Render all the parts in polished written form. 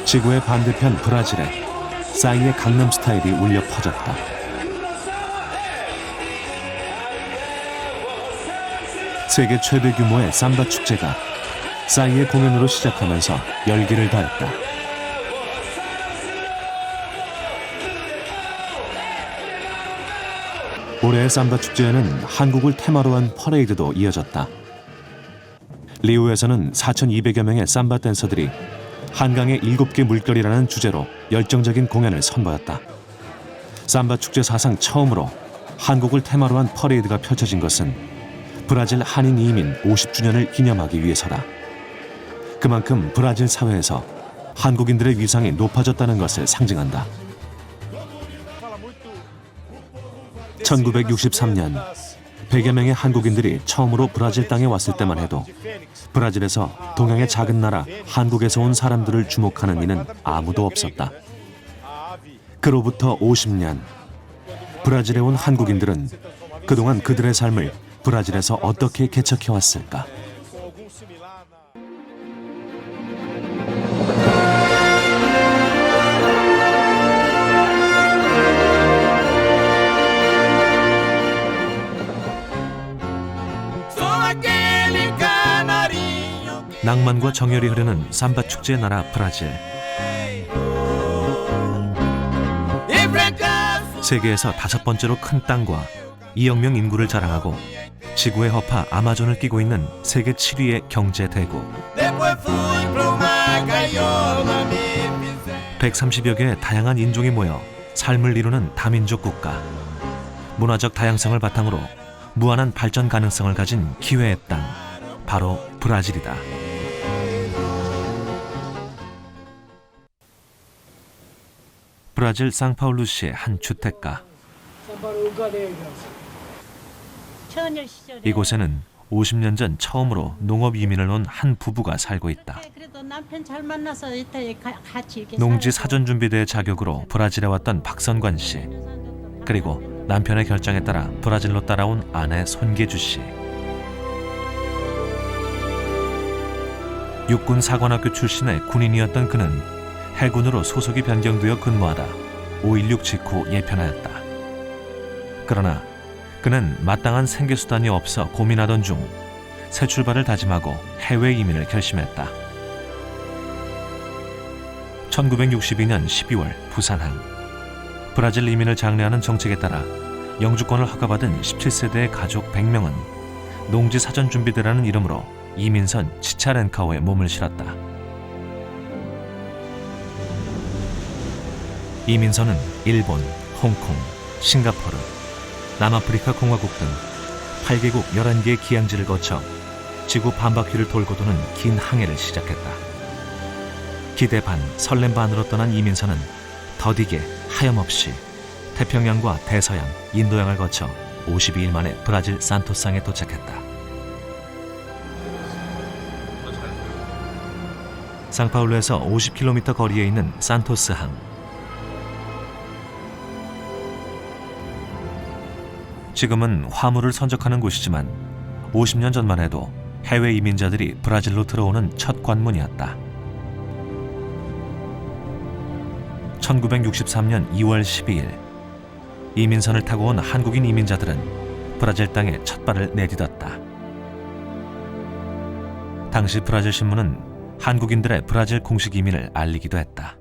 지구의 반대편 브라질에 싸이의 강남 스타일이 울려 퍼졌다. 세계 최대 규모의 삼바 축제가 싸이의 공연으로 시작하면서 열기를 가했다. 올해의 삼바 축제에는 한국을 테마로 한 퍼레이드도 이어졌다. 리우에서는 4,200여 명의 삼바 댄서들이 한강의 7개 물결이라는 주제로 열정적인 공연을 선보였다. 삼바 축제 사상 처음으로 한국을 테마로 한 퍼레이드가 펼쳐진 것은 브라질 한인 이민 50주년을 기념하기 위해서다. 그만큼 브라질 사회에서 한국인들의 위상이 높아졌다는 것을 상징한다. 1963년 100여 명의 한국인들이 처음으로 브라질 땅에 왔을 때만 해도 브라질에서 동양의 작은 나라 한국에서 온 사람들을 주목하는 이는 아무도 없었다. 그로부터 50년, 브라질에 온 한국인들은 그동안 그들의 삶을 브라질에서 어떻게 개척해왔을까? 낭만과 정열이 흐르는 삼바 축제의 나라 브라질. 세계에서 5번째로 큰 땅과 2억 명 인구를 자랑하고 지구의 허파 아마존을 끼고 있는 세계 7위의 경제 대국. 130여 개의 다양한 인종이 모여 삶을 이루는 다민족 국가. 문화적 다양성을 바탕으로 무한한 발전 가능성을 가진 기회의 땅, 바로 브라질이다. 브라질 상파울루시의 한 주택가. 이곳에는 50년 전 처음으로 농업 이민을 온 한 부부가 살고 있다. 농지 사전준비대 자격으로 브라질에 왔던 박선관 씨, 그리고 남편의 결정에 따라 브라질로 따라온 아내 손계주 씨. 육군 사관학교 출신의 군인이었던 그는 해군으로 소속이 변경되어 근무하다 5.16 직후 예편하였다. 그러나 그는 마땅한 생계수단이 없어 고민하던 중 새 출발을 다짐하고 해외 이민을 결심했다. 1962년 12월 부산항. 브라질 이민을 장려하는 정책에 따라 영주권을 허가받은 17세대의 가족 100명은 농지 사전준비대라는 이름으로 이민선 치차렌카오에 몸을 실었다. 이민선은 일본, 홍콩, 싱가포르, 남아프리카 공화국 등 8개국 11개의 기항지를 거쳐 지구 반바퀴를 돌고 도는 긴 항해를 시작했다. 기대 반, 설렘 반으로 떠난 이민선은 더디게 하염없이 태평양과 대서양, 인도양을 거쳐 52일 만에 브라질 산토스항에 도착했다. 상파울루에서 50km 거리에 있는 산토스항. 지금은 화물을 선적하는 곳이지만 50년 전만 해도 해외 이민자들이 브라질로 들어오는 첫 관문이었다. 1963년 2월 12일 이민선을 타고 온 한국인 이민자들은 브라질 땅에 첫 발을 내딛었다. 당시 브라질 신문은 한국인들의 브라질 공식 이민을 알리기도 했다.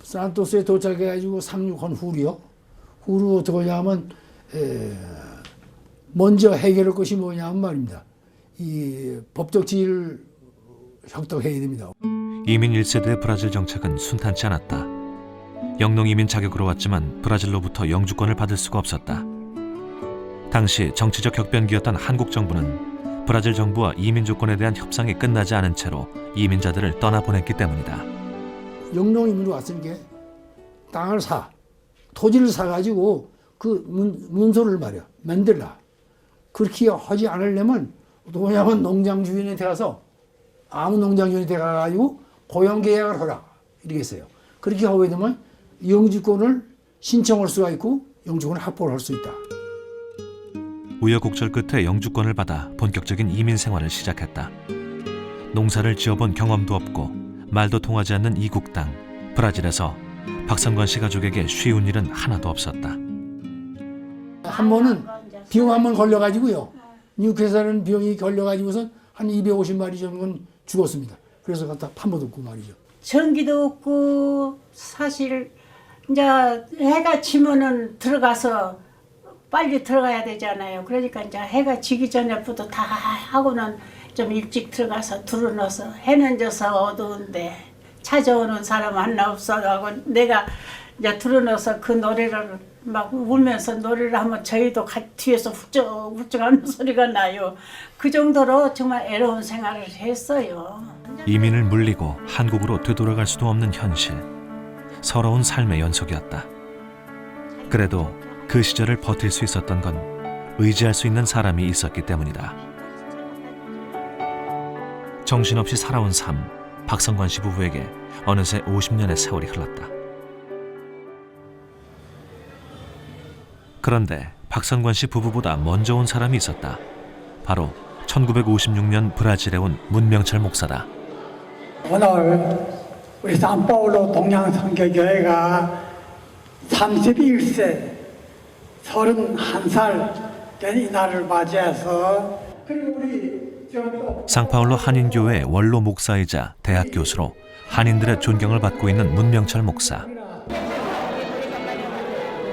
산토스에 도착해가지고 상륙한 후로요. 후로 어떻게 하냐면 먼저 해결할 것이 뭐냐면 말입니다. 이 법적 지위를 획득해야 됩니다. 이민 1세대의 브라질 정책은 순탄치 않았다. 영농 이민 자격으로 왔지만 브라질로부터 영주권을 받을 수가 없었다. 당시 정치적 격변기였던 한국 정부는 브라질 정부와 이민 조건에 대한 협상이 끝나지 않은 채로 이민자들을 떠나보냈기 때문이다. 영농 이민으로 왔으니까 땅을 토지를 사가지고 그 문서를 말이야 만들라. 그렇게 하지 않으려면 뭐냐면 농장 주인한테 가서 아무 농장 주인한테 가가지고 고용 계약을 하라 이렇게 했어요. 그렇게 하게 되면 영주권을 신청할 수가 있고 영주권을 확보를 할 수 있다. 우여곡절 끝에 영주권을 받아 본격적인 이민 생활을 시작했다. 농사를 지어본 경험도 없고 말도 통하지 않는 이국 땅 브라질에서 박성관 씨 가족에게 쉬운 일은 하나도 없었다. 한 번은 병 한 번 걸려가지고요. 뉴캐슬은 병이 걸려가지고서 한 250마리 정도는 죽었습니다. 그래서 갖다 판매됐고 말이죠. 전기도 없고 사실 이제 해가 지면은 들어가서 빨리 들어가야 되잖아요. 그러니까 이제 해가 지기 전에부터 다 하고는 좀 일찍 들어가서 들어넣어서 해는 져서 어두운데 찾아오는 사람 하나 없어가고 내가 이제 들어넣어서 그 노래를 막 울면서 노래를 하면 저희도 뒤에서 훌쩍훌쩍 하는 소리가 나요. 그 정도로 정말 애로운 생활을 했어요. 이민을 물리고 한국으로 되돌아갈 수도 없는 현실. 서러운 삶의 연속이었다. 그래도 그 시절을 버틸 수 있었던 건 의지할 수 있는 사람이 있었기 때문이다. 정신없이 살아온 삶, 박성관 씨 부부에게 어느새 50년의 세월이 흘렀다. 그런데 박성관 씨 부부보다 먼저 온 사람이 있었다. 바로 1956년 브라질에 온 문명철 목사다. 오늘 우리 산파울로 동양선교교회가 31세 31살 된 이날을 맞이해서 그리고 우리 상파울로 한인교회 원로 목사이자 대학 교수로 한인들의 존경을 받고 있는 문명철 목사.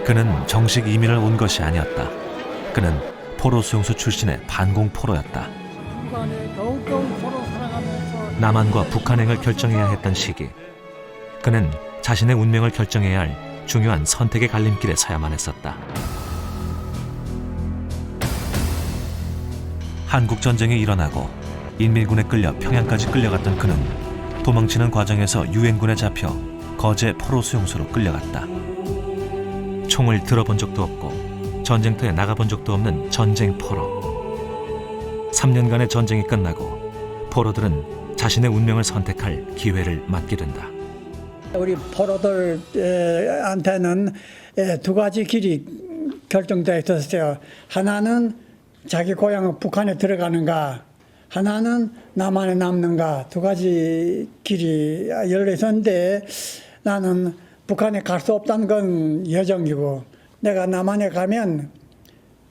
그는 정식 이민을 온 것이 아니었다. 그는 포로 수용소 출신의 반공 포로였다. 남한과 북한행을 결정해야 했던 시기, 그는 자신의 운명을 결정해야 할 중요한 선택의 갈림길에 서야만 했었다. 한국 전쟁이 일어나고 인민군에 끌려 평양까지 끌려갔던 그는 도망치는 과정에서 유엔군에 잡혀 거제 포로 수용소로 끌려갔다. 총을 들어본 적도 없고 전쟁터에 나가본 적도 없는 전쟁 포로. 3년간의 전쟁이 끝나고 포로들은 자신의 운명을 선택할 기회를 맞게 된다. 우리 포로들한테는 두 가지 길이 결정되어 있었어요. 하나는 자기 고향 북한에 들어가는가, 하나는 남한에 남는가, 두 가지 길이 열려 있었는데 나는 북한에 갈 수 없다는 건 여정이고 내가 남한에 가면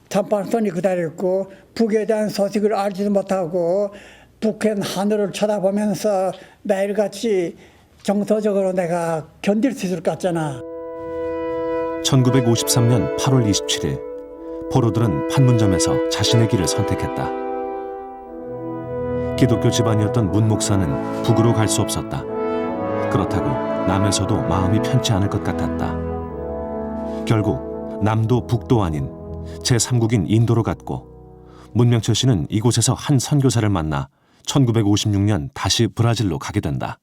참판선이 기다렸고 북에 대한 소식을 알지도 못하고 북한 하늘을 쳐다보면서 매일같이 정서적으로 내가 견딜 수 있을 것 같잖아. 1953년 8월 27일 포로들은 판문점에서 자신의 길을 선택했다. 기독교 집안이었던 문 목사는 북으로 갈 수 없었다. 그렇다고 남에서도 마음이 편치 않을 것 같았다. 결국 남도 북도 아닌 제3국인 인도로 갔고 문명철 씨는 이곳에서 한 선교사를 만나 1956년 다시 브라질로 가게 된다.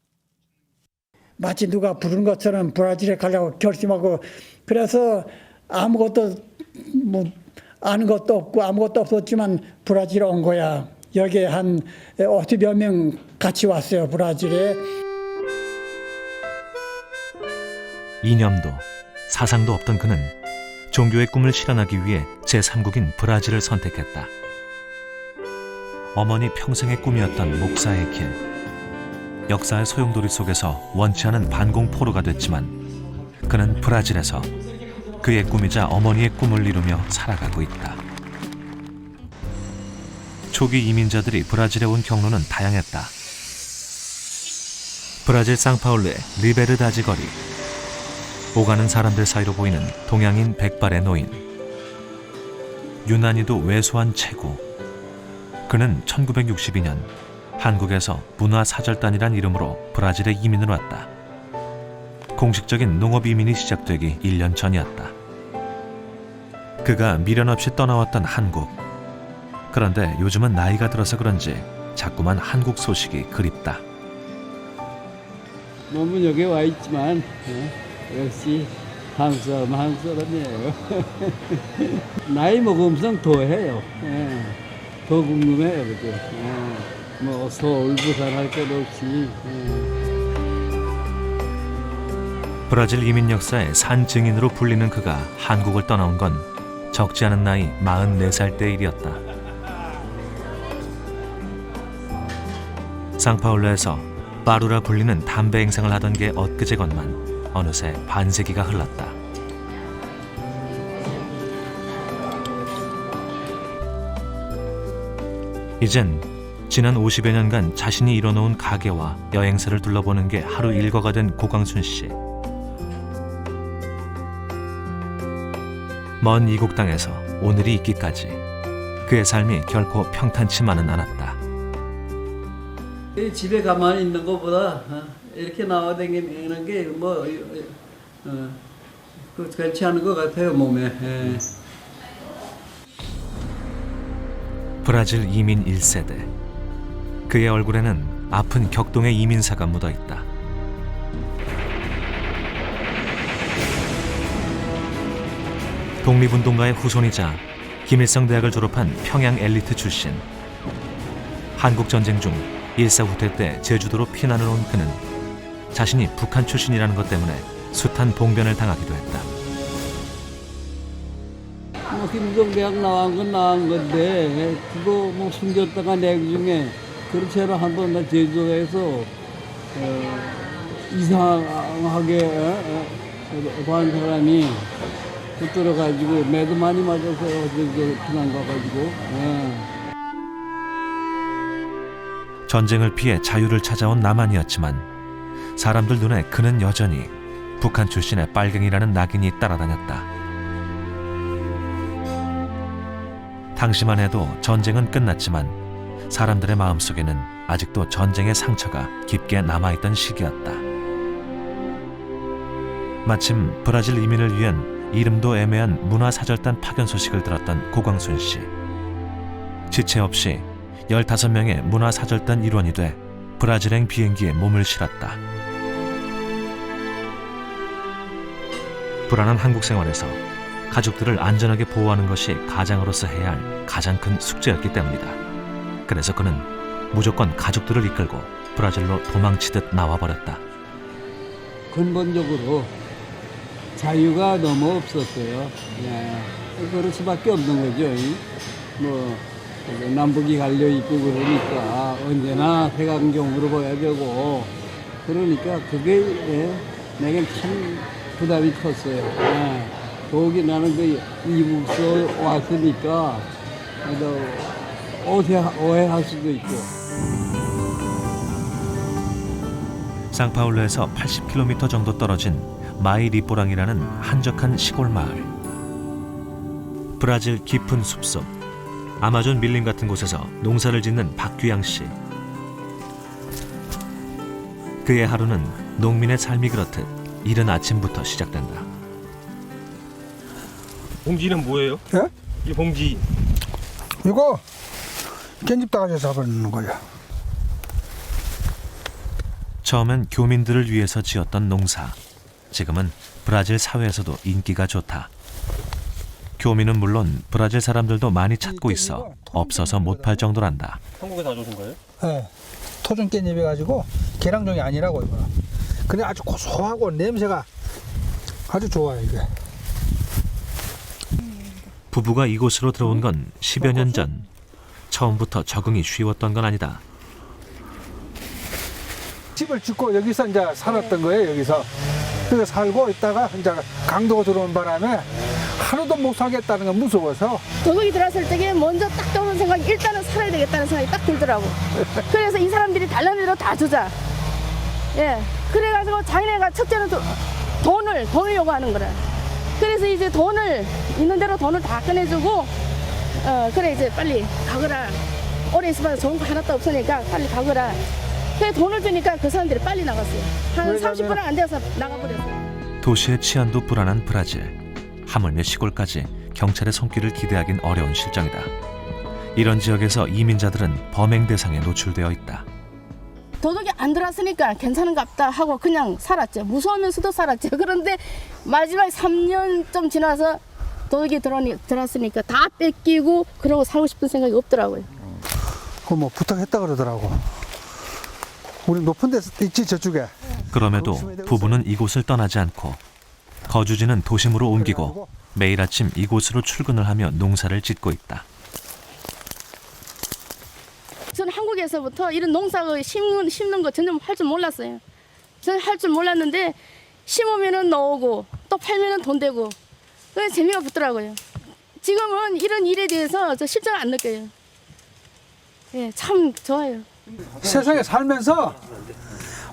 마치 누가 부른 것처럼 브라질에 가려고 결심하고 그래서 아무것도 아는 것도 없고 아무것도 없었지만 브라질에 온 거야. 여기에 한 50여 명 같이 왔어요. 브라질에. 이념도 사상도 없던 그는 종교의 꿈을 실현하기 위해 제3국인 브라질을 선택했다. 어머니 평생의 꿈이었던 목사의 길. 역사의 소용돌이 속에서 원치 않은 반공 포로가 됐지만 그는 브라질에서 그의 꿈이자 어머니의 꿈을 이루며 살아가고 있다. 초기 이민자들이 브라질에 온 경로는 다양했다. 브라질 상파울루의 리베르다지 거리. 오가는 사람들 사이로 보이는 동양인 백발의 노인. 유난히도 왜소한 체구. 그는 1962년 한국에서 문화사절단이란 이름으로 브라질에 이민을 왔다. 공식적인 농업 이민이 시작되기 1년 전이었다. 그가 미련 없이 떠나왔던 한국. 그런데 요즘은 나이가 들어서 그런지 자꾸만 한국 소식이 그립다. 몸은 여기 와 있지만 역시 한국 사람이에요. 나이 먹으면서 더 해요. 더 궁금해요, 그죠? 뭐 서울, 부산 할 것 없이. 브라질 이민 역사의 산 증인으로 불리는 그가 한국을 떠나온 건 적지 않은 나이 44살 때 일이었다. 상파울루에서 빠루라 불리는 담배 행상을 하던 게 엊그제건만 어느새 반세기가 흘렀다. 이젠 지난 50여 년간 자신이 이뤄놓은 가게와 여행사를 둘러보는 게 하루 일과가 된 고광순 씨. 먼 이국 땅에서 오늘이 있기까지 그의 삶이 결코 평탄치만은 않았다. 집에 가만히 있는 것보다 이렇게 나와다니는 게 뭐 그렇지 않은 것 같아요, 몸에. 예. 브라질 이민 1세대. 그의 얼굴에는 아픈 격동의 이민사가 묻어있다. 독립운동가의 후손이자 김일성 대학을 졸업한 평양 엘리트 출신. 한국전쟁 중 일사 후퇴 때 제주도로 피난을 온 그는 자신이 북한 출신이라는 것 때문에 숱한 봉변을 당하기도 했다. 뭐 김정대학 나온 건 나온 건데 그거 뭐 숨겼다가 내 중에 그렇지 않아 한 번 나 제주도에서 이상하게 반 사람이 붙들어가지고 매도 많이 맞아서 제주도 피난 가가지고. 전쟁을 피해 자유를 찾아온 남한이었지만 사람들 눈에 그는 여전히 북한 출신의 빨갱이라는 낙인이 따라다녔다. 당시만 해도 전쟁은 끝났지만 사람들의 마음속에는 아직도 전쟁의 상처가 깊게 남아있던 시기였다. 마침 브라질 이민을 위한 이름도 애매한 문화사절단 파견 소식을 들었던 고광순 씨. 지체 없이 15명의 문화사절단 일원이 돼 브라질행 비행기에 몸을 실었다. 불안한 한국 생활에서 가족들을 안전하게 보호하는 것이 가장으로서 해야 할 가장 큰 숙제였기 때문이다. 그래서 그는 무조건 가족들을 이끌고 브라질로 도망치듯 나와버렸다. 근본적으로 자유가 너무 없었어요. 예. 그럴 수밖에 없는 거죠. 뭐 남북이 갈려 있고 그러니까 언제나 대강경으로 봐야 되고 그러니까 그게 내겐 참 부담이 컸어요. 예. 거기 나는 그 이북서 왔으니까 오해할 수도 있고. 상파울루에서 80km 정도 떨어진 마이리뽀랑이라는 한적한 시골 마을. 브라질 깊은 숲속 아마존 밀림 같은 곳에서 농사를 짓는 박규양 씨. 그의 하루는 농민의 삶이 그렇듯 이른 아침부터 시작된다. 봉지는 뭐예요? 예? 이 봉지 이거 깻잎 따가지고 잡아놓는 거야. 처음엔 교민들을 위해서 지었던 농사. 지금은 브라질 사회에서도 인기가 좋다. 교민은 물론 브라질 사람들도 많이 찾고 있어 없어서 못 팔 정도란다. 한국에서 가져오신 거예요? 예. 토종 깻잎 해가지고 계량종이 아니라고 이거. 근데 아주 고소하고 냄새가 아주 좋아요 이게. 부부가 이곳으로 들어온 건 10여 년 전. 처음부터 적응이 쉬웠던 건 아니다. 집을 짓고 여기서 이제 살았던 거예요 여기서. 그래서 살고 있다가 이제 강도가 들어온 바람에 하루도 못 살겠다는 건 무서워서 도둑이 들어왔을 때에 먼저 딱 떠오르는 생각이 일단은 살아야 되겠다는 생각이 딱 들더라고. 그래서 이 사람들이 달라는 대로 다 주자. 예. 그래가지고 자기네가 첫째는 돈을 요구하는 거라. 그래서 이제 돈을 있는 대로 돈을 다 꺼내주고 그래 이제 빨리 가거라. 오래 있으면 좋은 거 하나도 없으니까 빨리 가거라. 그래 돈을 주니까 그 사람들이 빨리 나갔어요. 한 30분 안 돼서 나가버렸어요. 도시의 치안도 불안한 브라질. 하물며 시골까지 경찰의 손길을 기대하긴 어려운 실정이다. 이런 지역에서 이민자들은 범행 대상에 노출되어 있다. 도둑이 안 들어왔으니까 괜찮은갑다 하고 그냥 살았죠. 무서우면서도 살았죠. 그런데 마지막 3년 좀 지나서 도둑이 들어왔으니까 다 뺏기고 그러고 살고 싶은 생각이 없더라고요. 그 뭐 부탁했다 그러더라고. 우리 높은 데 있지 저쪽에. 그럼에도 부부는 이곳을 떠나지 않고 거주지는 도심으로 옮기고 매일 아침 이곳으로 출근을 하며 농사를 짓고 있다. 저는 한국에 전에서부터 이런 농사 심는 거 전혀 할 줄 몰랐어요. 저는 할 줄 몰랐는데 심으면은 나오고 또 팔면은 돈 되고 그래서 재미가 붙더라고요. 지금은 이런 일에 대해서 저 실증을 안 느껴요. 예, 참 좋아요. 세상에 살면서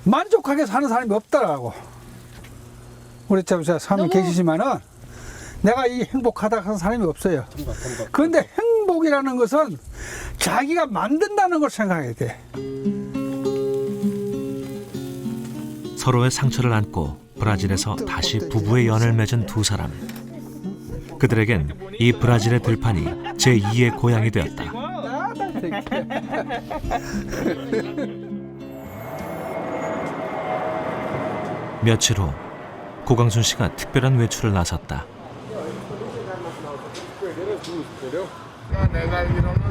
만족하게 사는 사람이 없더라고. 우리 참 사람이 계시지만은 내가 이 행복하다 하는 사람이 없어요. 그런데 행복이라는 것은 자기가 만든다는 걸 생각해야 돼. 서로의 상처를 안고 브라질에서 다시 부부의 연을 맺은 두 사람. 그들에겐 이 브라질의 들판이 제2의 고향이 되었다. 며칠 후 고광순 씨가 특별한 외출을 나섰다. 내가 알기로는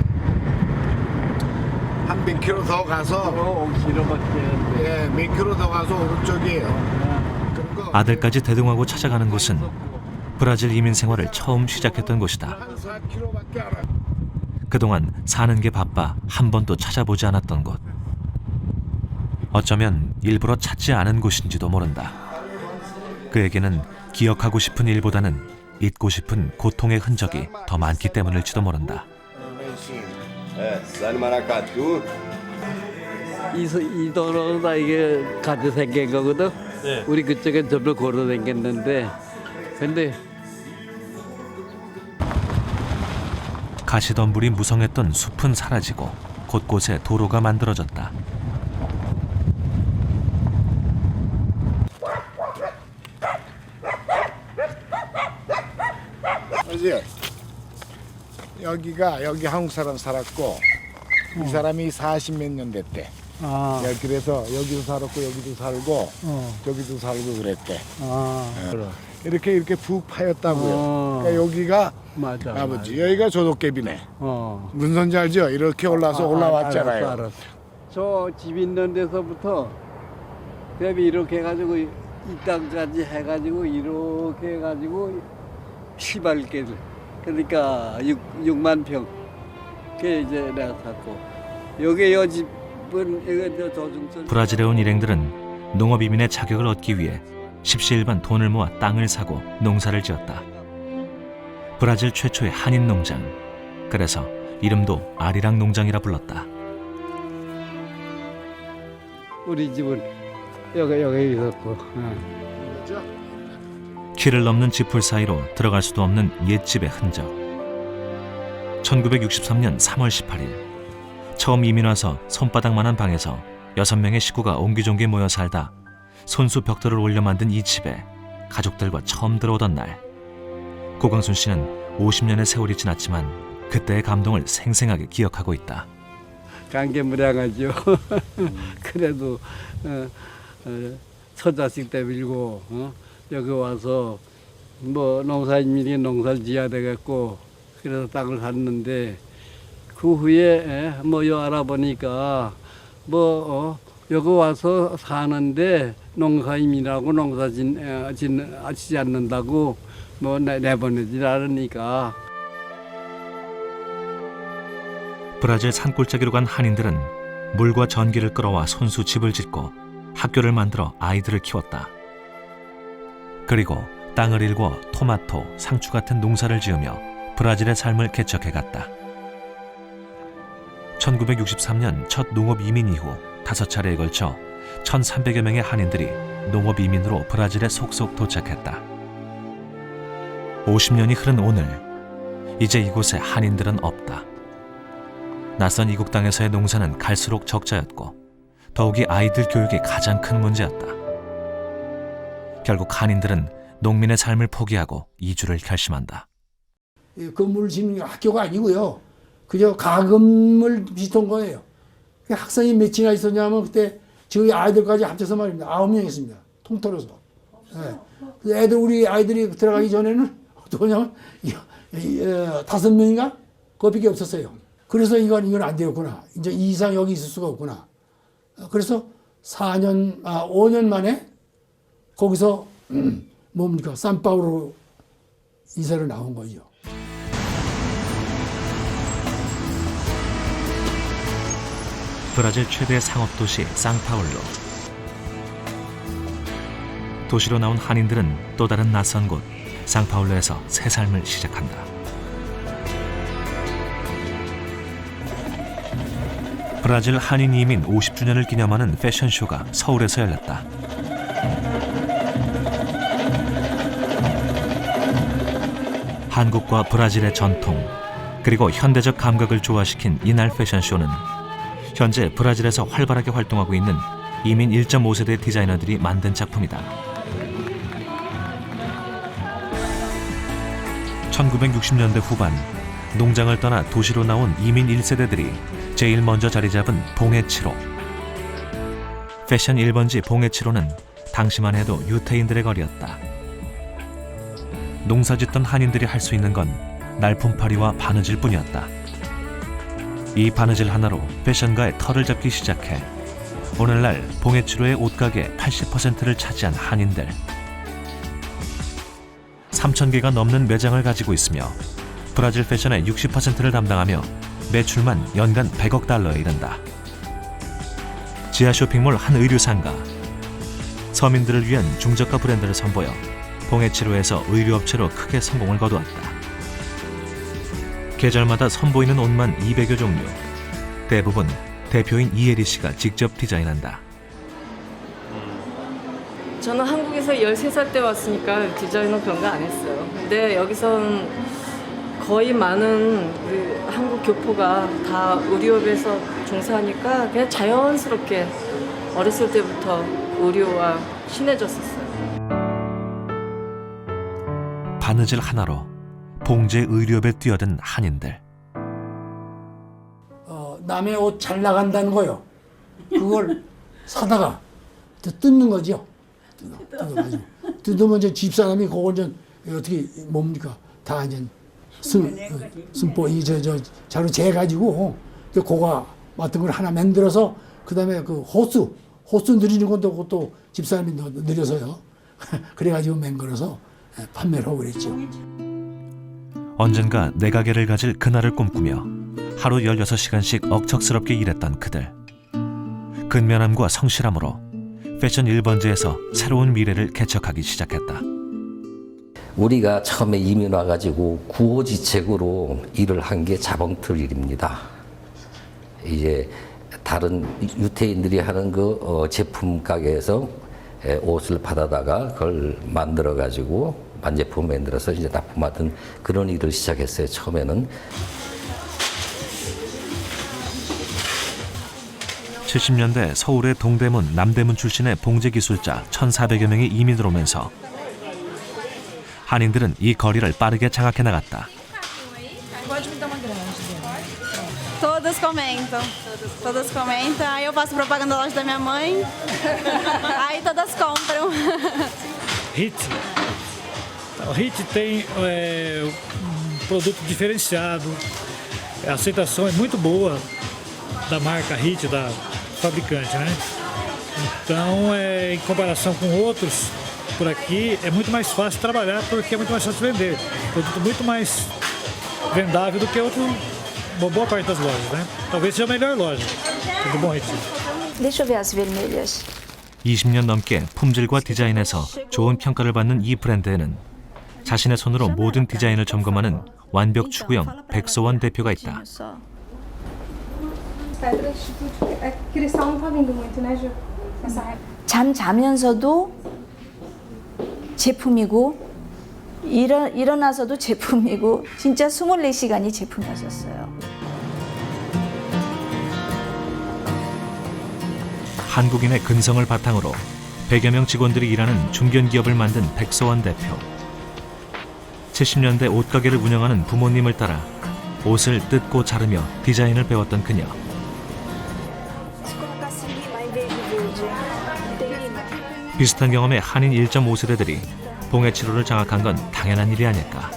한 몇 킬로 더 가서 5km밖에. 예, 몇 킬로 더 가서 오른쪽이에요. 그리고 아들까지 대동하고 찾아가는 곳은 브라질 이민 생활을 처음 시작했던 곳이다. 한 4킬로밖에 안 와. 그동안 사는 게 바빠 한 번도 찾아보지 않았던 곳. 어쩌면 일부러 찾지 않은 곳인지도 모른다. 그에게는 기억하고 싶은 일보다는 잊고 싶은 고통의 흔적이 더 많기 때문일지도 모른다. 이 도로는 다 이게 가지 생긴 거거든. 네. 우리 그쪽엔 전부 걸어 다녔는데, 근데 가시덤불이 무성했던 숲은 사라지고 곳곳에 도로가 만들어졌다. 그지? 여기 한국 사람 살았고 이 사람이 40몇 년 됐대. 아, 야, 그래서 여기도 살았고 여기도 살고 저기도 살고 그랬대. 이렇게 푹 파였다고요. 그러니까 여기가 맞아. 아버지 여기가 조도깨비네. 어. 무슨 소리인지 알죠? 이렇게 올라서 올라왔잖아요. 알았어. 저 집 있는 데서부터 대비 이렇게 해가지고 이 땅까지 해가지고 이렇게 해가지고 시발길 그러니까 6만 평. 그게 이제 내가 샀고 여기 여 집은 이거 저중선. 브라질에 온 일행들은 농업 이민의 자격을 얻기 위해 십시일반 돈을 모아 땅을 사고 농사를 지었다. 브라질 최초의 한인 농장. 그래서 이름도 아리랑 농장이라 불렀다. 우리 집은 여기 있었고. 길을 넘는 지풀 사이로 들어갈 수도 없는 옛집의 흔적. 1963년 3월 18일 처음 이민 와서 손바닥만한 방에서 6명의 식구가 옹기종기 모여 살다 손수 벽돌을 올려 만든 이 집에 가족들과 처음 들어오던 날, 고광순 씨는 50년의 세월이 지났지만 그때의 감동을 생생하게 기억하고 있다. 감개무량하죠. 그래도 처자식 때밀고 여기 와서 뭐 농사인민이 농사를 지어야 되겠고 그래서 땅을 샀는데 그 후에 뭐 여 알아보니까 뭐 여기 와서 사는데 농사인민이라고 농사 짓지 않는다고 뭐 내보내지 않으니까. 브라질 산골짜기로 간 한인들은 물과 전기를 끌어와 손수 집을 짓고 학교를 만들어 아이들을 키웠다. 그리고 땅을 일궈 토마토, 상추 같은 농사를 지으며 브라질의 삶을 개척해갔다. 1963년 첫 농업 이민 이후 5차례에 걸쳐 1,300여 명의 한인들이 농업 이민으로 브라질에 속속 도착했다. 50년이 흐른 오늘, 이제 이곳에 한인들은 없다. 낯선 이국 땅에서의 농사는 갈수록 적자였고 더욱이 아이들 교육이 가장 큰 문제였다. 결국 한인들은 농민의 삶을 포기하고 이주를 결심한다. 건물을 짓는 게 학교가 아니고요. 그저 가금을 비슷한 거예요. 학생이 몇이나 있었냐면 그때 저희 아이들까지 합쳐서 말입니다. 9명 있습니다. 통틀어서. 네. 애들 우리 아이들이 들어가기 전에는 어떠냐면 5명인가? 그거밖에 없었어요. 그래서 이건 안 되겠구나. 이제 이 이상 여기 있을 수가 없구나. 그래서 5년 만에 거기서 뭡니까? 산파울로 이사를 나온 거죠. 브라질 최대 상업도시 상파울루. 도시로 나온 한인들은 또 다른 낯선 곳 상파울루에서 새 삶을 시작한다. 브라질 한인 이민 50주년을 기념하는 패션쇼가 서울에서 열렸다. 한국과 브라질의 전통, 그리고 현대적 감각을 조화시킨 이날 패션쇼는 현재 브라질에서 활발하게 활동하고 있는 이민 1.5세대 디자이너들이 만든 작품이다. 1960년대 후반 농장을 떠나 도시로 나온 이민 1세대들이 제일 먼저 자리 잡은 봉해치로. 패션 1번지 봉해치로는 당시만 해도 유태인들의 거리였다. 농사짓던 한인들이 할 수 있는 건 날품팔이와 바느질 뿐이었다. 이 바느질 하나로 패션가의 털을 잡기 시작해 오늘날 봉해치로의 옷가게 80%를 차지한 한인들. 3,000개가 넘는 매장을 가지고 있으며 브라질 패션의 60%를 담당하며 매출만 연간 100억 달러에 이른다. 지하 쇼핑몰 한 의류상가. 서민들을 위한 중저가 브랜드를 선보여 봉해치로에서 의류업체로 크게 성공을 거두었다. 계절마다 선보이는 옷만 200여 종류. 대부분 대표인 이혜리 씨가 직접 디자인한다. 저는 한국에서 13살 때 왔으니까 디자인은 그런 거 안 했어요. 근데 여기서는 거의 많은 우리 한국 교포가 다 의류업에서 종사하니까 그냥 자연스럽게 어렸을 때부터 의류와 친해졌었어요. 바느질 하나로 봉제 의류업에 뛰어든 한인들. 남의 옷 잘 나간다는 거요. 그걸 사다가 뜯는 거죠. 뜯어가지고. 뜯으면 이제 집사람이 그걸 좀 어떻게 뭡니까? 다 이제 승보 저 자로 재가지고 그거 같은 걸 하나 만들어서 그다음에 그 호수 늘리는 것도 그것도 집사람이 늘려서요. 그래가지고 맹걸어서 판매를 하고 그랬죠. 언젠가 내 가게를 가질 그날을 꿈꾸며 하루 16시간씩 억척스럽게 일했던 그들. 근면함과 성실함으로 패션 1번지에서 새로운 미래를 개척하기 시작했다. 우리가 처음에 이민 와가지고 구호지책으로 일을 한 게 자봉틀 일입니다. 이제 다른 유태인들이 하는 그 제품 가게에서 옷을 받아다가 그걸 만들어가지고 반제품 만들어서 이제 납품하던 그런 일을 시작했어요. 처음에는. 70년대 서울의 동대문, 남대문 출신의 봉제 기술자 1,400여 명이 이민을 오면서 한인들은 이 거리를 빠르게 장악해 나갔다. Todas comentam. Todas comentam. Aí eu faço propaganda da loja da minha mãe. Aí todas compram. HIT. O HIT tem produto diferenciado. A aceitação é muito boa da marca HIT, da fabricante, né? Então, em comparação com outros por aqui, é muito mais fácil trabalhar porque é muito mais fácil vender. Produto muito mais vendável do que uma boa parte das lojas, né? Talvez seja a melhor loja do Bom HIT. Deixa eu ver as vermelhas. 20년 넘게 품질과 디자인에서 좋은 평가를 받는 이 브랜드에는 자신의 손으로 모든 디자인을 점검하는 완벽 추구형 백소원 대표가 있다. 잠 자면서도 제품이고 일어나서도 제품이고 진짜 24시간이 제품이었었어요. 한국인의 근성을 바탕으로 100여 명 직원들이 일하는 중견기업을 만든 백소원 대표. 70년대 옷가게를 운영하는 부모님을 따라 옷을 뜯고 자르며 디자인을 배웠던 그녀. 비슷한 경험의 한인 1.5세대들이 봉해치로를 장악한 건 당연한 일이 아닐까.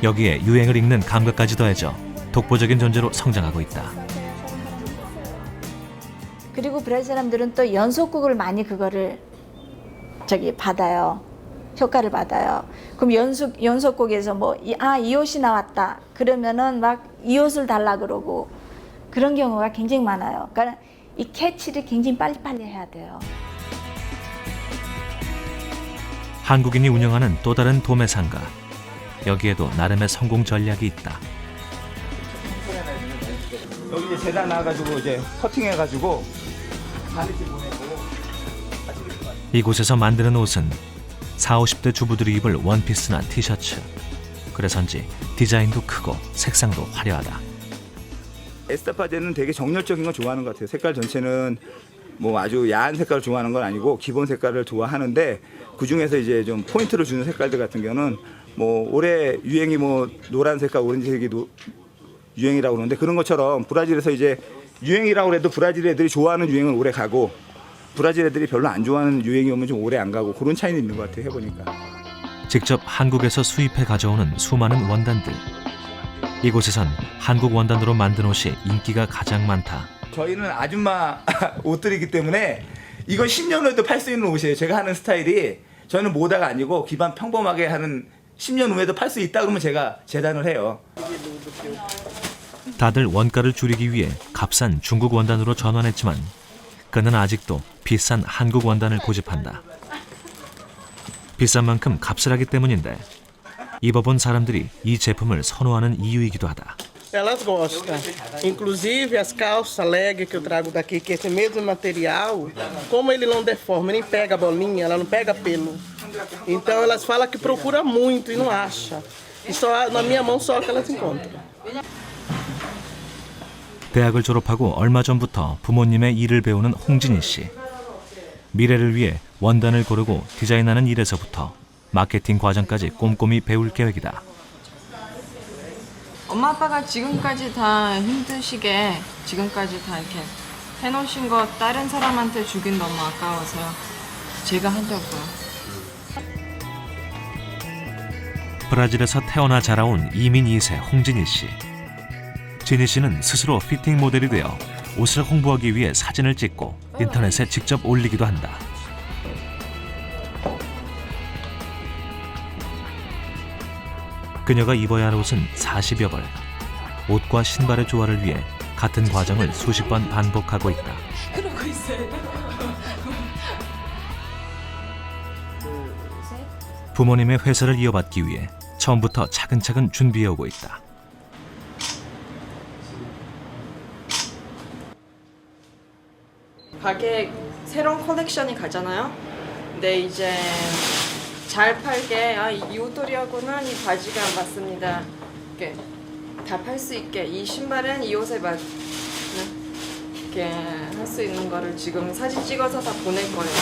여기에 유행을 읽는 감각까지 더해져 독보적인 존재로 성장하고 있다. 그리고 브라질 사람들은 또 연속극을 많이 그거를 받아요. 효과를 받아요. 그럼 연속곡에서 이 옷이 나왔다. 그러면은 막 이 옷을 달라 그러고 그런 경우가 굉장히 많아요. 그러니까 이 캐치를 굉장히 빨리빨리 해야 돼요. 한국인이 운영하는 또 다른 도매 상가. 여기에도 나름의 성공 전략이 있다. 여기 이제 재단 나와가지고 이제 커팅해가지고 바느질 보내고. 이곳에서 만드는 옷은 40, 50대 주부들이 입을 원피스나 티셔츠. 그래서인지 디자인도 크고 색상도 화려하다. 에스타파제는 되게 정열적인 걸 좋아하는 것 같아요. 색깔 전체는 뭐 아주 야한 색깔을 좋아하는 건 아니고 기본 색깔을 좋아하는데 그 중에서 이제 좀 포인트를 주는 색깔들 같은 경우는 뭐 올해 유행이 뭐 노란 색깔, 오렌지색이 유행이라고 그러는데 그런 것처럼 브라질에서 이제 유행이라고 해도 브라질 애들이 좋아하는 유행은 오래 가고 브라질 애들이 별로 안 좋아하는 유행이 오면 좀 오래 안 가고 그런 차이는 있는 것 같아요. 해보니까. 직접 한국에서 수입해 가져오는 수많은 원단들. 이곳에선 한국 원단으로 만든 옷이 인기가 가장 많다. 저희는 아줌마 옷들이기 때문에 이건 10년 후에도 팔 수 있는 옷이에요. 제가 하는 스타일이 저는 모다가 아니고 기반 평범하게 하는 10년 후에도 팔 수 있다 그러면 제가 재단을 해요. 다들 원가를 줄이기 위해 값싼 중국 원단으로 전환했지만 그는 아직도 비싼 한국 원단을 고집한다. 비싼 만큼 값을 하기 때문인데 입어본 사람들이 이 제품을 선호하는 이유이기도 하다. Elas gostam. Inclusive as calças leg que eu trago daqui, que é esse mesmo material, como ele não deforma, nem pega bolinha, ela não pega pelo. Então elas falam que procura muito e não acha. E só na minha mão só que elas encontram. 대학을 졸업하고 얼마 전부터 부모님의 일을 배우는 홍진희 씨. 미래를 위해 원단을 고르고 디자인하는 일에서부터 마케팅 과정까지 꼼꼼히 배울 계획이다. 엄마 아빠가 지금까지 다 힘드시게 지금까지 다 이렇게 해놓으신 거 다른 사람한테 주긴 너무 아까워서요. 제가 하려고요. 브라질에서 태어나 자라온 이민 2세 홍진희 씨. 진희 씨는 스스로 피팅 모델이 되어 옷을 홍보하기 위해 사진을 찍고 인터넷에 직접 올리기도 한다. 그녀가 입어야 할 옷은 40여 벌. 옷과 신발의 조화를 위해 같은 과정을 수십 번 반복하고 있다. 그러고 있어요. 부모님의 회사를 이어받기 위해 처음부터 차근차근 준비해오고 있다. 가게 새로운 컬렉션이 가잖아요. 근데 이제 잘 팔게 이 옷도리하고는 이 바지가 맞습니다. 이렇게 다 팔 수 있게 이 신발은 이 옷에 맞는 이렇게 할 수 있는 거를 지금 사진 찍어서 다 보낼 거예요.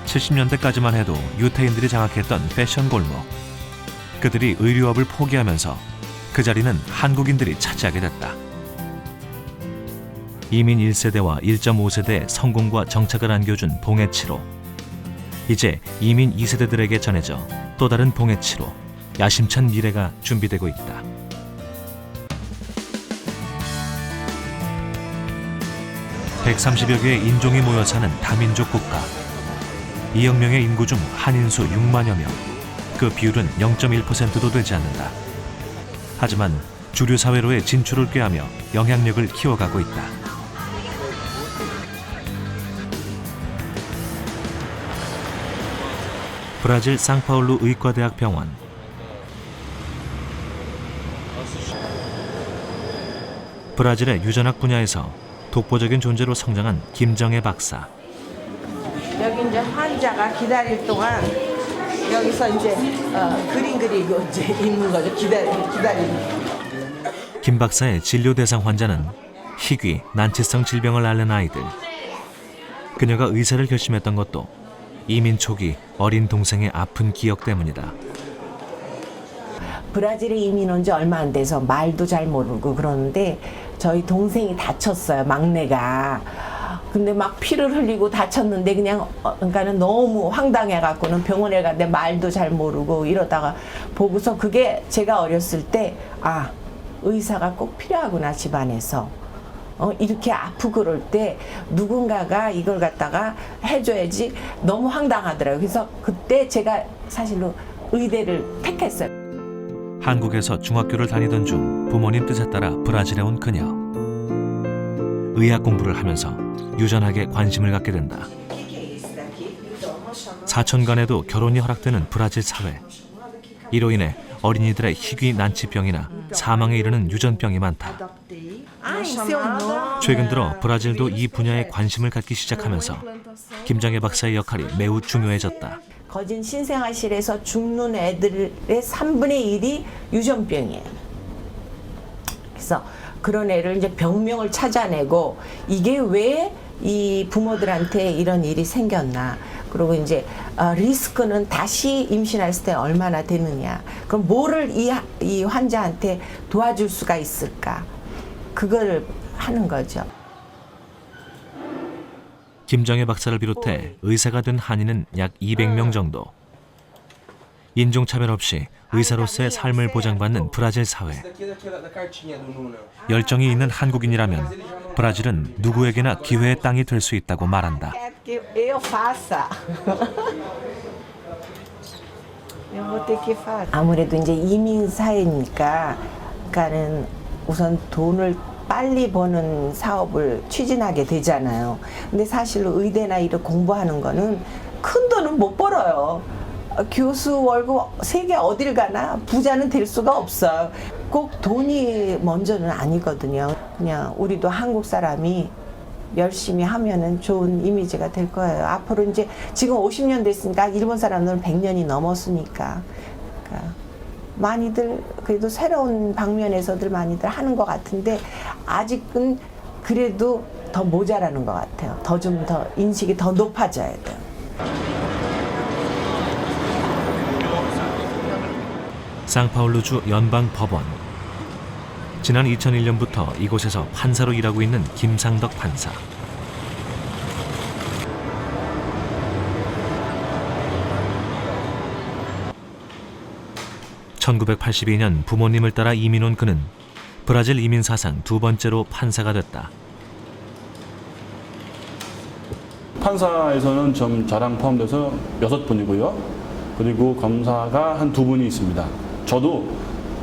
70년대까지만 해도 유태인들이 장악했던 패션 골목. 그들이 의류업을 포기하면서 그 자리는 한국인들이 차지하게 됐다. 이민 1세대와 1.5세대의 성공과 정착을 안겨준 봉해치로. 이제 이민 2세대들에게 전해져 또 다른 봉해치로 야심찬 미래가 준비되고 있다. (130여) 개의 인종이 모여 사는 다민족 국가. 2억 명의 인구 중 한인수 6만여 명. 그 비율은 0.1%도 되지 않는다. 하지만 주류 사회로의 진출을 꾀하며 영향력을 키워가고 있다. 브라질 상파울루 의과대학 병원. 브라질의 유전학 분야에서 독보적인 존재로 성장한 김정혜 박사. 여기 이제 환자가 기다릴 동안 여기서 이제 그림 그리고 이제 있는 거죠. 기다리는. 김 박사의 진료 대상 환자는 희귀, 난치성 질병을 앓는 아이들. 그녀가 의사를 결심했던 것도 이민 초기 어린 동생의 아픈 기억 때문이다. 브라질에 이민 온 지 얼마 안 돼서 말도 잘 모르고 그러는데 저희 동생이 다쳤어요. 막내가. 근데 막 피를 흘리고 다쳤는데 그냥 그러니까는 너무 황당해갖고는 병원에 갔는데 말도 잘 모르고 이러다가 보고서 그게 제가 어렸을 때 의사가 꼭 필요하구나 집안에서. 이렇게 아프고 그럴 때 누군가가 이걸 갖다가 해줘야지 너무 황당하더라고요. 그래서 그때 제가 사실로 의대를 택했어요. 한국에서 중학교를 다니던 중 부모님 뜻에 따라 브라질에 온 그녀. 의학 공부를 하면서 유전학에 관심을 갖게 된다. 사촌간에도 결혼이 허락되는 브라질 사회. 이로 인해 어린이들의 희귀 난치병이나 사망에 이르는 유전병이 많다. 최근 들어 브라질도 이 분야에 관심을 갖기 시작하면서 김정혜 박사의 역할이 매우 중요해졌다. 거진 신생아실에서 죽는 애들의 3분의 1이 유전병이에요. 그래서 그런 애를 이제 병명을 찾아내고 이게 왜 이 부모들한테 이런 일이 생겼나. 그리고 이제 리스크는 다시 임신했을 때 얼마나 되느냐. 그럼 뭐를 이 환자한테 도와줄 수가 있을까. 그걸 하는 거죠. 김정혜 박사를 비롯해 의사가 된 한인은 약 200명 정도. 인종차별 없이 의사로서의 삶을 보장받는 브라질 사회. 열정이 있는 한국인이라면 브라질은 누구에게나 기회의 땅이 될 수 있다고 말한다. 아무래도 이제 이민 사회니까, 그러니까는 우선 돈을 빨리 버는 사업을 추진하게 되잖아요. 근데 사실로 의대나 이런 공부하는 거는 큰 돈은 못 벌어요. 교수 월급 세계 어딜 가나 부자는 될 수가 없어요. 꼭 돈이 먼저는 아니거든요. 그냥 우리도 한국 사람이 열심히 하면은 좋은 이미지가 될 거예요. 앞으로 이제 지금 50년 됐으니까 일본 사람들은 100년이 넘었으니까. 그러니까 많이들 그래도 새로운 방면에서들 많이들 하는 것 같은데 아직은 그래도 더 모자라는 것 같아요. 좀 더 인식이 더 높아져야 돼요. 상파울루주 연방법원. 지난 2001년부터 이곳에서 판사로 일하고 있는 김상덕 판사. (1982년) 부모님을 따라 이민 온 그는 브라질 이민 사상 2번째로 판사가 됐다. 판사에서는 저랑 포함돼서 6분이고요. 그리고 검사가 한 2분이 있습니다. 저도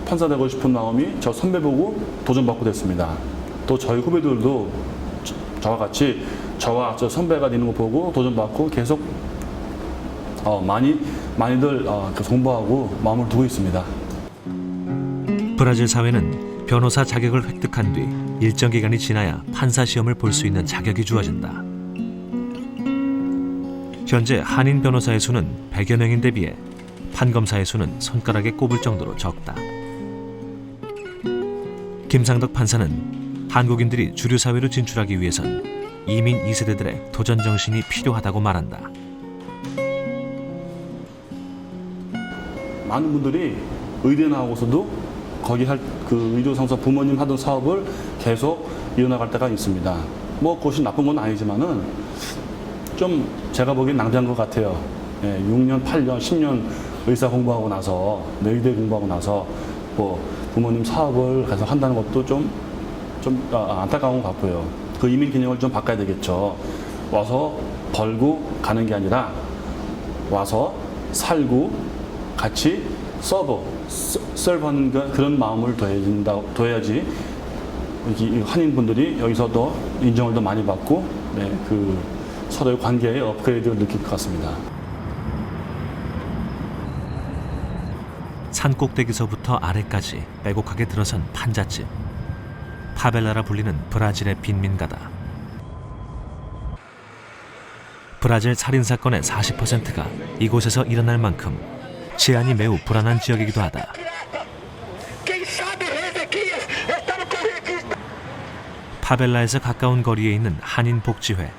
판사 되고 싶은 마음이 저 선배 보고 도전받고 됐습니다. 또 저희 후배들도 저와 같이 저와 저 선배가 되는 거 보고 도전받고 계속 많이들 공부하고 마음을 두고 있습니다. 브라질 사회는 변호사 자격을 획득한 뒤 일정 기간이 지나야 판사 시험을 볼 수 있는 자격이 주어진다. 현재 한인 변호사의 수는 100여 명인데 비해 판검사의 수는 손가락에 꼽을 정도로 적다. 김상덕 판사는 한국인들이 주류 사회로 진출하기 위해선 이민 2세대들의 도전 정신이 필요하다고 말한다. 많은 분들이 의대 나오고서도 거기 그 의료상사 부모님 하던 사업을 계속 이어나갈 때가 있습니다. 뭐 그것이 나쁜 건 아니지만은 좀 제가 보기엔 낭비한 것 같아요. 6년, 8년, 10년 의사 공부하고 나서 의대 공부하고 나서 뭐 부모님 사업을 계속 한다는 것도 좀 안타까운 것 같고요. 그 이민 개념을 좀 바꿔야 되겠죠. 와서 벌고 가는 게 아니라 와서 살고 같이 서브하는 그런 마음을 둬야지 한인분들이 여기서도 인정을 더 많이 받고 그 서로의 관계의 업그레이드를 느낄 것 같습니다. 산 꼭대기서부터 아래까지 빼곡하게 들어선 판잣집. 파벨라라 불리는 브라질의 빈민가다. 브라질 살인사건의 40%가 이곳에서 일어날 만큼治安이 매우 불안한 지역이기도 하다. 파벨라에서 가까운 거리에 있는 한인복지회.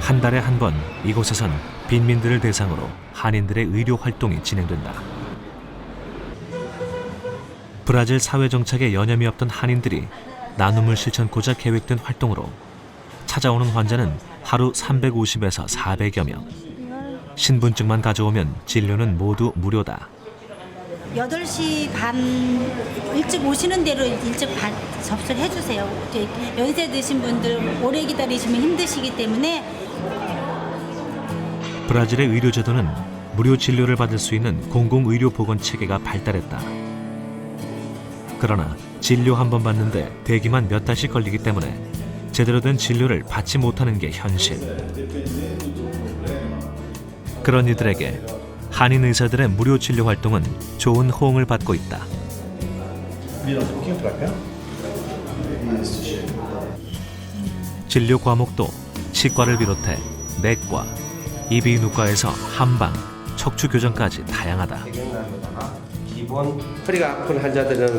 한 달에 한 번 이곳에선 빈민들을 대상으로 한인들의 의료 활동이 진행된다. 브라질 사회정착에 여념이 없던 한인들이 나눔을 실천코자 계획된 활동으로 찾아오는 환자는 하루 350에서 400여 명. 신분증만 가져오면 진료는 모두 무료다. 8시 반 일찍 오시는 대로 일찍 접수를 해주세요. 연세 드신 분들 오래 기다리시면 힘드시기 때문에. 브라질의 의료 제도는 무료 진료를 받을 수 있는 공공의료보건 체계가 발달했다. 그러나 진료 한 번 받는데 대기만 몇 달씩 걸리기 때문에 제대로 된 진료를 받지 못하는 게 현실. 그런 이들에게 한인 의사들의 무료 진료 활동은 좋은 호응을 받고 있다. 진료 과목도 치과를 비롯해 내과, 이비인후과에서 한방, 척추 교정까지 다양하다. 기본 허리가 아픈 환자들은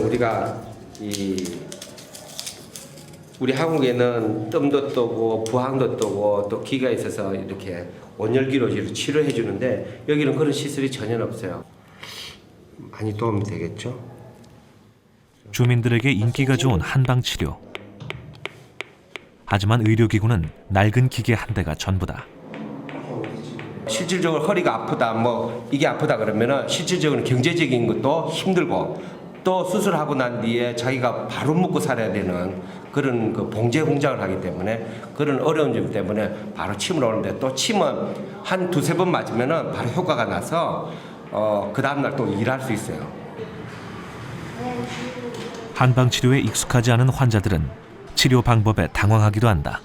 우리 한국에는 뜸도 뜨고 부항도 뜨고 또 기가 있어서 이렇게 온열기로 치료해 주는데 여기는 그런 시설이 전혀 없어요. 많이 도움이 되겠죠. 주민들에게 인기가 좋은 한방 치료. 하지만 의료기구는 낡은 기계 한 대가 전부다. 실질적으로 허리가 아프다, 이게 아프다 그러면은 실질적으로 경제적인 것도 힘들고 또 수술하고 난 뒤에 자기가 바로 먹고 살아야 되는 그런 그 봉제 공장을 하기 때문에 그런 어려운 점 때문에 바로 침을 오는데 또 침은 한 두세 번 맞으면은 바로 효과가 나서 그 다음날 또 일할 수 있어요. 한방 치료에 익숙하지 않은 환자들은 치료 방법에 당황하기도 한다.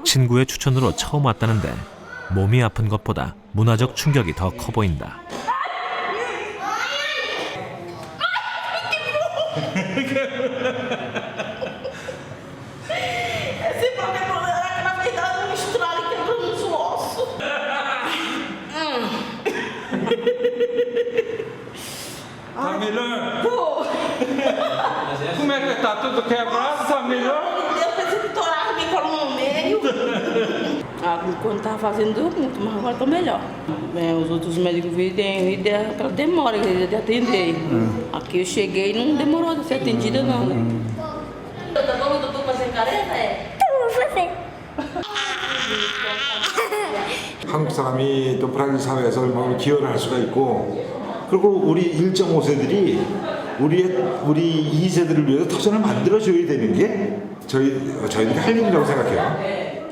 친구의 추천으로 처음 왔다는데 몸이 아픈 것보다 문화적 충격이 더 커 보인다. Tá melhor? Tô. Como é que tá? Tudo quebrado? Tá melhor? Eu pensei que torava me colou no meio. Quando tava fazendo muito, mas agora tô melhor. Os outros médicos vêm e aquela demora de atender. Aqui eu cheguei e não demorou de ser atendida não, né? Tá bom, doutor, fazer careta? É? Vou fazer. 한국 사람이 또 브라질 사회에서 얼마나 기여를 할 수가 있고 그리고 우리 1.5세들이 우리 2세들을 위해서 터전을 만들어줘야 되는 게 저희들이 할 일이라고 생각해요.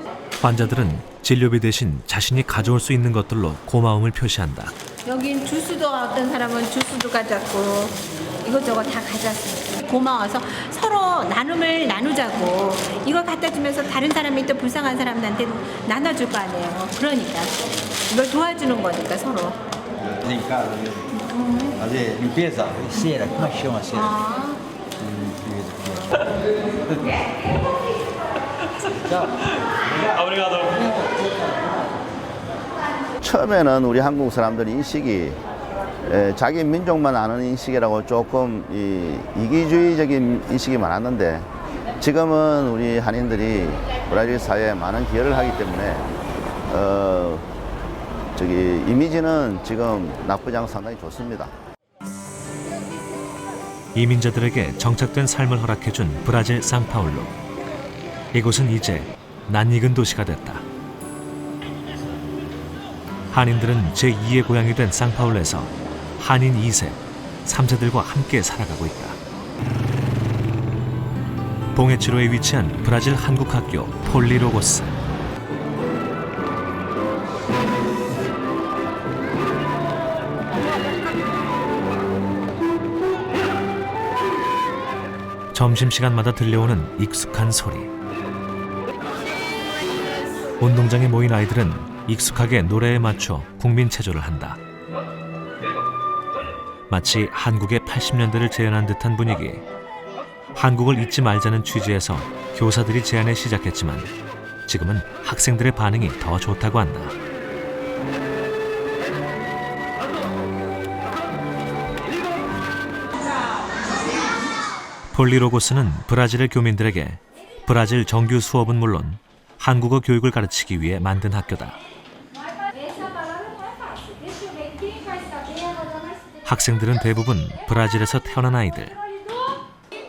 환자들은 진료비 대신 자신이 가져올 수 있는 것들로 고마움을 표시한다. 여긴 주스도 어떤 사람은 주스도 가져왔고 이것저것 다 가져왔어요. 고마워서 서로 나눔을 나누자고 이거 갖다 주면서 다른 사람이 또 불쌍한 사람한테 나눠줄 거 아니에요. 그러니까 이걸 도와주는 거니까 서로. fazer limpeza, cera, como é que chama cera? 처음에는 우리 한국 사람들 인식이 자기 민족만 아는 인식이라고 조금 이기주의적인 인식이 많았는데 지금은 우리 한인들이 브라질 사회에 많은 기여를 하기 때문에 이미지는 지금 나쁘지 않고 상당히 좋습니다. 이민자들에게 정착된 삶을 허락해준 브라질 상파울루. 이곳은 이제 낯익은 도시가 됐다. 한인들은 제2의 고향이 된 상파울루에서 한인 2세, 3세들과 함께 살아가고 있다. 봉해치로에 위치한 브라질 한국학교 폴리로고스. 점심시간마다 들려오는 익숙한 소리. 운동장에 모인 아이들은 익숙하게 노래에 맞춰 국민체조를 한다. 마치 한국의 80년대를 재현한 듯한 분위기. 한국을 잊지 말자는 취지에서 교사들이 제안을 시작했지만 지금은 학생들의 반응이 더 좋다고 한다. 폴리로고스는 브라질의 교민들에게 브라질 정규 수업은 물론 한국어 교육을 가르치기 위해 만든 학교다. 학생들은 대부분 브라질에서 태어난 아이들.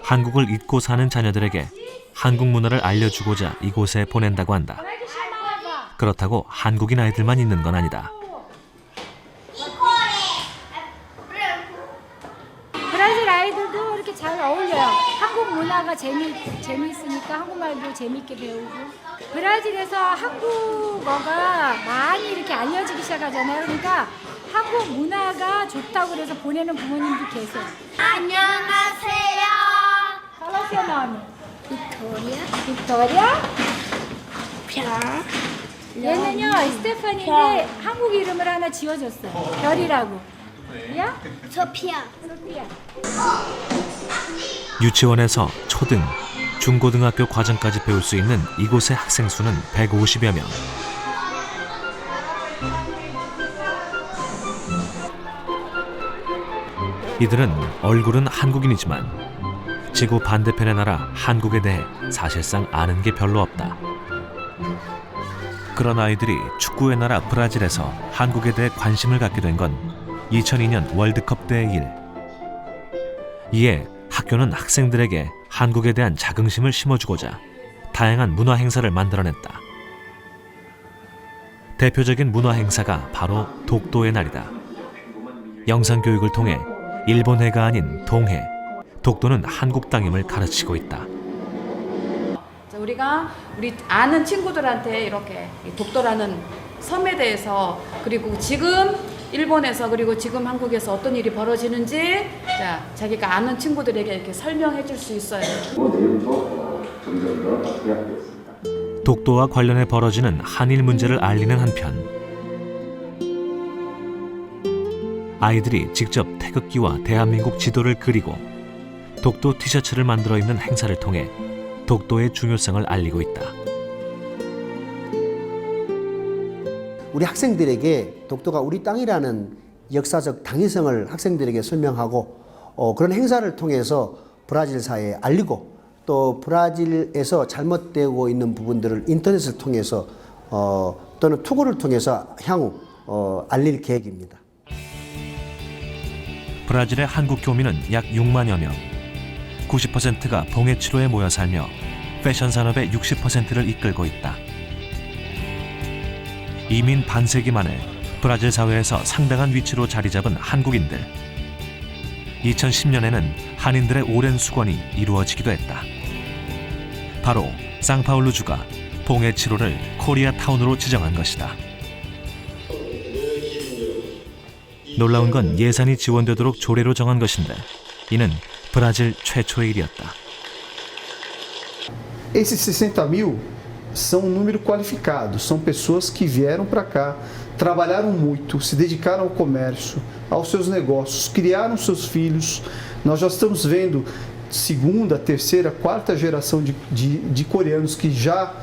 한국을 잊고 사는 자녀들에게 한국 문화를 알려주고자 이곳에 보낸다고 한다. 그렇다고 한국인 아이들만 있는 건 아니다. 브라질 아이들도 이렇게 잘 어울려요. 한국 문화가 재미있으니까 한국말도 재미있게 배우고. 브라질에서 한국어가 많이 이렇게 알려지기 시작하잖아요. 그러니까 한국 문화가 좋다고 그래서 보내는 부모님도 계세요. 안녕하세요. 잘하세요, 마음이. 빅토리아. 별. 얘는요, 스테파니인데 한국 이름을 하나 지어줬어요. 별이라고. 야? 소피아. 소피아. 유치원에서 초등, 중고등학교 과정까지 배울 수 있는 이곳의 학생 수는 150여 명. 이들은 얼굴은 한국인이지만 지구 반대편의 나라 한국에 대해 사실상 아는 게 별로 없다. 그런 아이들이 축구의 나라 브라질에서 한국에 대해 관심을 갖게 된 건 2002년 월드컵 때의 일. 이에 학교는 학생들에게 한국에 대한 자긍심을 심어주고자 다양한 문화 행사를 만들어냈다. 대표적인 문화 행사가 바로 독도의 날이다. 영상 교육을 통해 일본해가 아닌 동해, 독도는 한국 땅임을 가르치고 있다. 우리가 우리 아는 친구들한테 이렇게 독도라는 섬에 대해서, 그리고 지금 일본에서 그리고 지금 한국에서 어떤 일이 벌어지는지 자기가 아는 친구들에게 이렇게 설명해 줄 수 있어요. 독도와 관련해 벌어지는 한일 문제를 알리는 한편 아이들이 직접 태극기와 대한민국 지도를 그리고 독도 티셔츠를 만들어 입는 행사를 통해 독도의 중요성을 알리고 있다. 우리 학생들에게 독도가 우리 땅이라는 역사적 당위성을 학생들에게 설명하고 그런 행사를 통해서 브라질 사회에 알리고 또 브라질에서 잘못되고 있는 부분들을 인터넷을 통해서 또는 투고를 통해서 향후 알릴 계획입니다. 브라질의 한국 교민은 약 6만여 명. 90%가 봉해치로에 모여 살며 패션 산업의 60%를 이끌고 있다. 이민 반세기 만에 브라질 사회에서 상당한 위치로 자리 잡은 한국인들. 2010년에는 한인들의 오랜 수건이 이루어지기도 했다. 바로 상파울루주가 봉해치로를 코리아타운으로 지정한 것이다. 놀라운 건 예산이 지원되도록 조례로 정한 것인데 이는 브라질 최초의 일이었다. Esses 60.000 são um número qualificado, são pessoas que vieram para cá, trabalharam muito, se dedicaram ao comércio, aos seus negócios, criaram seus filhos. Nós já estamos vendo segunda, terceira, quarta geração de coreanos que já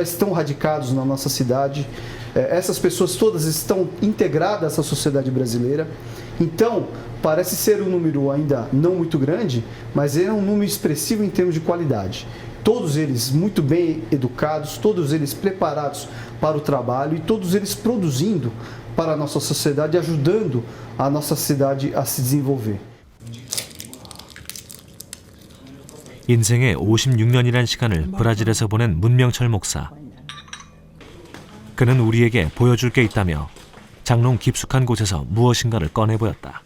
estão radicados na nossa cidade. Essas pessoas todas estão integradas à sociedade brasileira. Então, parece ser um número ainda não muito grande, mas é um número expressivo em termos de qualidade. Todos eles muito bem educados, todos eles preparados para o trabalho e todos eles produzindo para a nossa sociedade, ajudando a nossa cidade a se desenvolver. 인생의 56년이란 시간을 브라질에서 보낸 문명철 목사. 그는 우리에게 보여줄 게 있다며 장롱 깊숙한 곳에서 무엇인가를 꺼내 보였다.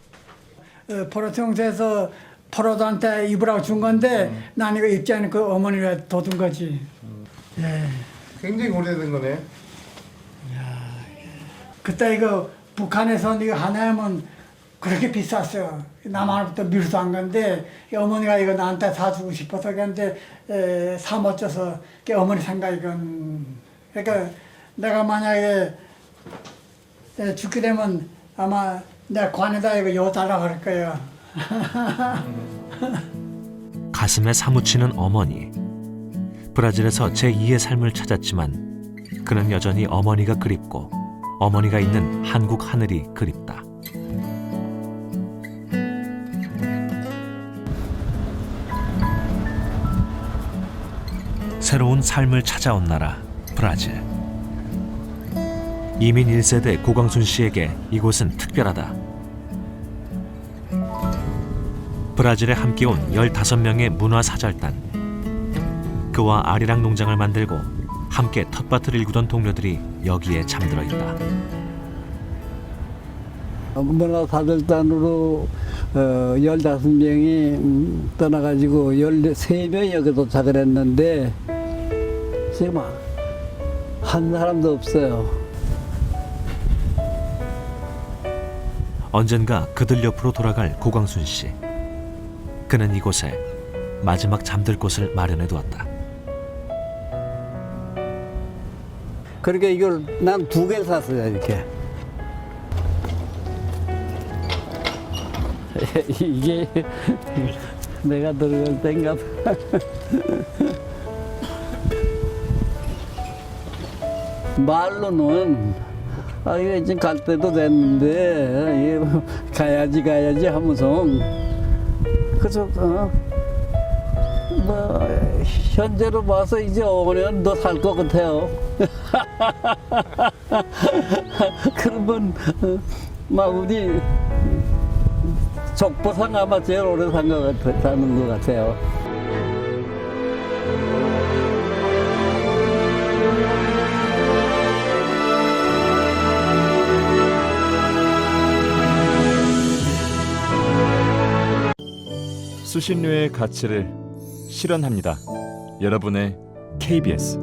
포로통에서 포로들한테 입으라고 준 건데 난 이거 입지 않은 그 어머니가 둬둔 거지. 예. 굉장히 오래된 거네. 그때 이거 북한에서 이거 하나면 그렇게 비쌌어요. 남한부터 밀수 안 건데 어머니가 이거 나한테 사주고 싶어서 그런데 사 못 줘서 어머니 생각이건. 그러니까 내가 만약에 죽게 되면 아마 내 관에다 이거 여달라고 할 거예요. 가슴에 사무치는 어머니. 브라질에서 제2의 삶을 찾았지만 그는 여전히 어머니가 그립고 어머니가 있는 한국 하늘이 그립다. 새로운 삶을 찾아온 나라 브라질. 이민 1세대 고광순 씨에게 이곳은 특별하다. 브라질에 함께 온 15명의 문화사절단. 그와 아리랑 농장을 만들고 함께 텃밭을 일구던 동료들이 여기에 잠들어 있다. 문화사절단으로 15명이 떠나가지고 13명이 여기 도착을 했는데 지금 한 사람도 없어요. 언젠가 그들 옆으로 돌아갈 고광순 씨. 그는 이곳에 마지막 잠들 곳을 마련해 두었다. 그러니까 이걸 난 2개 샀어요, 이렇게. 이게 내가 들어갈 땐가 봐. 말로는 이게 이제 갈 때도 됐는데 가야지 하면서 그래서 뭐 현재로 봐서 이제 5년 더 살 것 같아요. 그러면 막 우리 족보상 아마 제일 오래 사는 것 같아요. 수신료의 가치를 실현합니다. 여러분의 KBS